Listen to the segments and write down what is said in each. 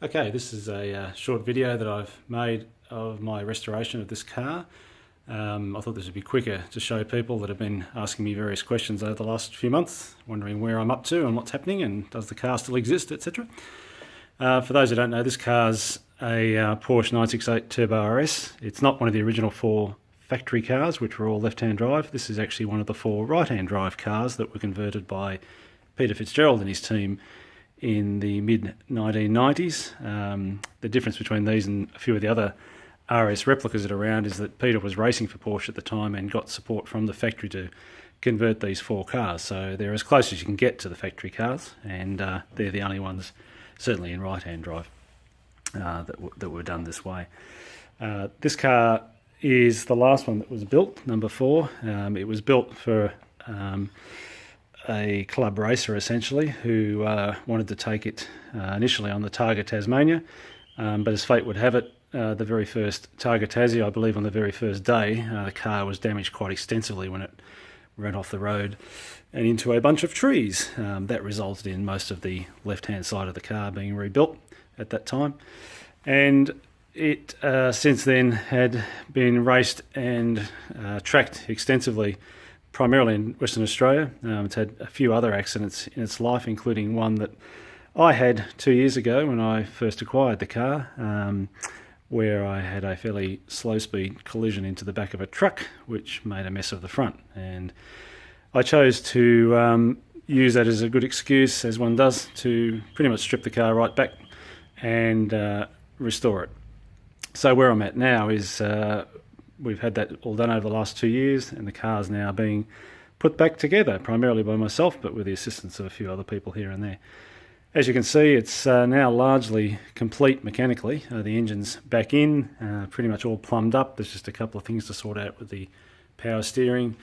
Okay, this is a short video that I've made of my restoration of this car. I thought this would be quicker to show people that have been asking me various questions over the last few months, wondering where I'm up to and what's happening and does the car still exist, etc. For those who don't know, this car's a Porsche 968 Turbo RS. It's not one of the original 4 factory cars, which were all left-hand drive. This is actually one of the 4 right-hand drive cars that were converted by Peter Fitzgerald and his team in the mid-1990s. The difference between these and a few of the other RS replicas that are around is that Peter was racing for Porsche at the time and got support from the factory to convert these 4 cars. So they're as close as you can get to the factory cars, and they're the only ones, certainly in right-hand drive, that were done this way. This car is the last one that was built, number 4. It was built for a club racer, essentially, who wanted to take it initially on the Targa Tasmania, but as fate would have it, the very first Targa Tassie, I believe on the very first day, the car was damaged quite extensively when it ran off the road and into a bunch of trees. That resulted in most of the left-hand side of the car being rebuilt at that time, and it since then had been raced and tracked extensively, primarily in Western Australia. It's had a few other accidents in its life, including one that I had 2 years ago when I first acquired the car, where I had a fairly slow-speed collision into the back of a truck, which made a mess of the front. And I chose to use that as a good excuse, as one does, to pretty much strip the car right back and restore it. So where I'm at now is we've had that all done over the last 2 years, and the car's now being put back together, primarily by myself, but with the assistance of a few other people here and there. As you can see, it's now largely complete mechanically. The engine's back in, pretty much all plumbed up. There's just a couple of things to sort out with the power steering,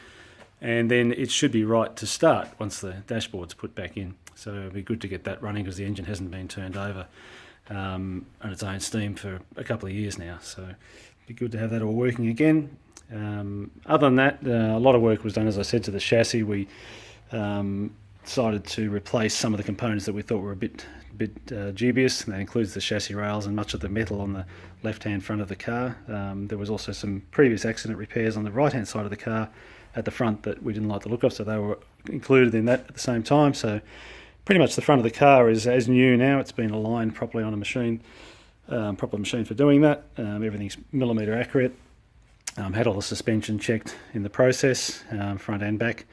and then it should be right to start once the dashboard's put back in. So it'll be good to get that running, because the engine hasn't been turned over on its own steam for a couple of years now. So be good to have that all working again. Other than that, a lot of work was done, as I said, to the chassis. We decided to replace some of the components that we thought were a bit dubious, and that includes the chassis rails and much of the metal on the left-hand front of the car. There was also some previous accident repairs on the right-hand side of the car at the front that we didn't like the look of, so they were included in that at the same time. So pretty much the front of the car is as new now. It's been aligned properly on a machine. Proper machine for doing that. Everything's millimetre accurate. Had all the suspension checked in the process, front and back,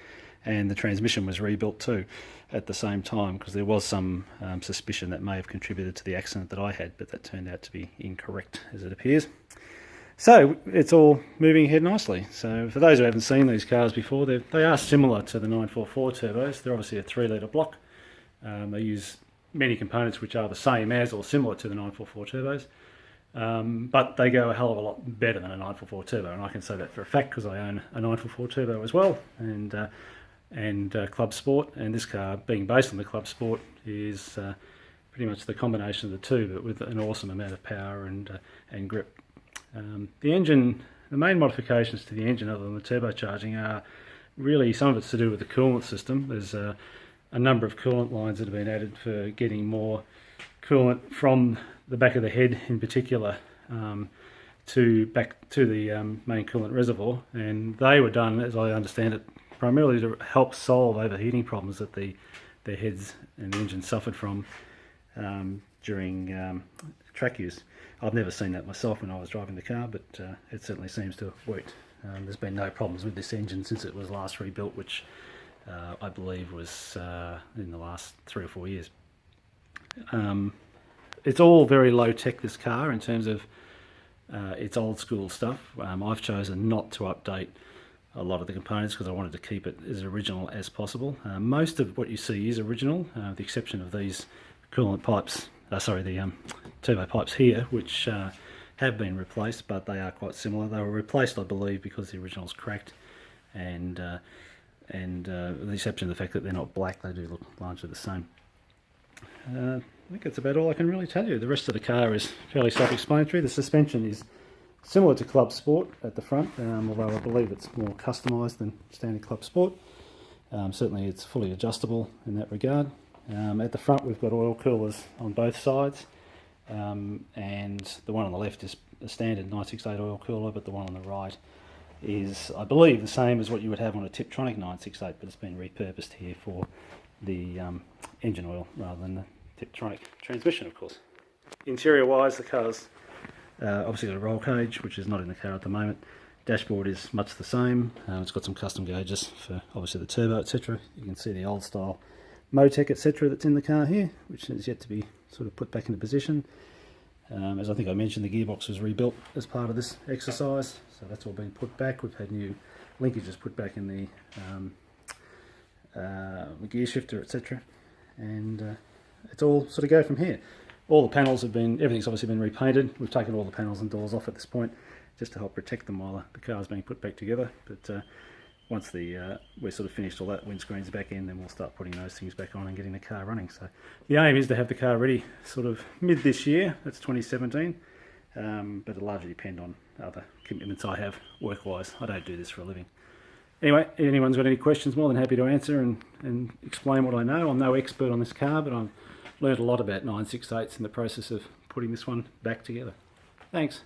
and the transmission was rebuilt too at the same time, because there was some suspicion that may have contributed to the accident that I had, but that turned out to be incorrect, as it appears. So it's all moving ahead nicely. So for those who haven't seen these cars before, they are similar to the 944 turbos. They're obviously a 3-litre block. They use many components which are the same as or similar to the 944 turbos, but they go a hell of a lot better than a 944 turbo, and I can say that for a fact because I own a 944 turbo as well, and Club Sport, and this car, being based on the Club Sport, is pretty much the combination of the two, but with an awesome amount of power and grip. The engine, the main modifications to the engine other than the turbocharging are really, some of it's to do with the coolant system. There's a number of coolant lines that have been added for getting more coolant from the back of the head in particular back to the main coolant reservoir, and they were done, as I understand it, primarily to help solve overheating problems that their heads and the engine suffered from during track use. I've never seen that myself when I was driving the car, but it certainly seems to have worked. There's been no problems with this engine since it was last rebuilt, which I believe was in the last 3 or 4 years. It's all very low tech, this car, in terms of its old school stuff. I've chosen not to update a lot of the components because I wanted to keep it as original as possible. Most of what you see is original, with the exception of these coolant pipes, the turbo pipes here, which have been replaced, but they are quite similar. They were replaced, I believe, because the original's cracked, and with the exception of the fact that they're not black, they do look largely the same. I think that's about all I can really tell you. The rest of the car is fairly self-explanatory. The suspension is similar to Club Sport at the front, although I believe it's more customised than standard Club Sport. Certainly it's fully adjustable in that regard. At the front we've got oil coolers on both sides, and the one on the left is a standard 968 oil cooler, but the one on the right is, I believe, the same as what you would have on a Tiptronic 968, but it's been repurposed here for the engine oil rather than the Tiptronic transmission, of course. Interior wise, the car's obviously got a roll cage, which is not in the car at the moment. Dashboard is much the same. It's got some custom gauges for obviously the turbo, etc. You can see the old style Motec, etc. that's in the car here, which is yet to be sort of put back into position. As I think I mentioned, the gearbox was rebuilt as part of this exercise, so that's all been put back. We've had new linkages put back in the gear shifter, etc. And it's all sort of go from here. All the panels have been, everything's obviously been repainted. We've taken all the panels and doors off at this point, just to help protect them while the car's being put back together. But once we're sort of finished all that, windscreen's back in, then we'll start putting those things back on and getting the car running. So the aim is to have the car ready sort of mid this year, that's 2017, but it'll largely depend on other commitments I have work-wise. I don't do this for a living. Anyway, if anyone's got any questions, more than happy to answer and explain what I know. I'm no expert on this car, but I've learned a lot about 968s in the process of putting this one back together. Thanks.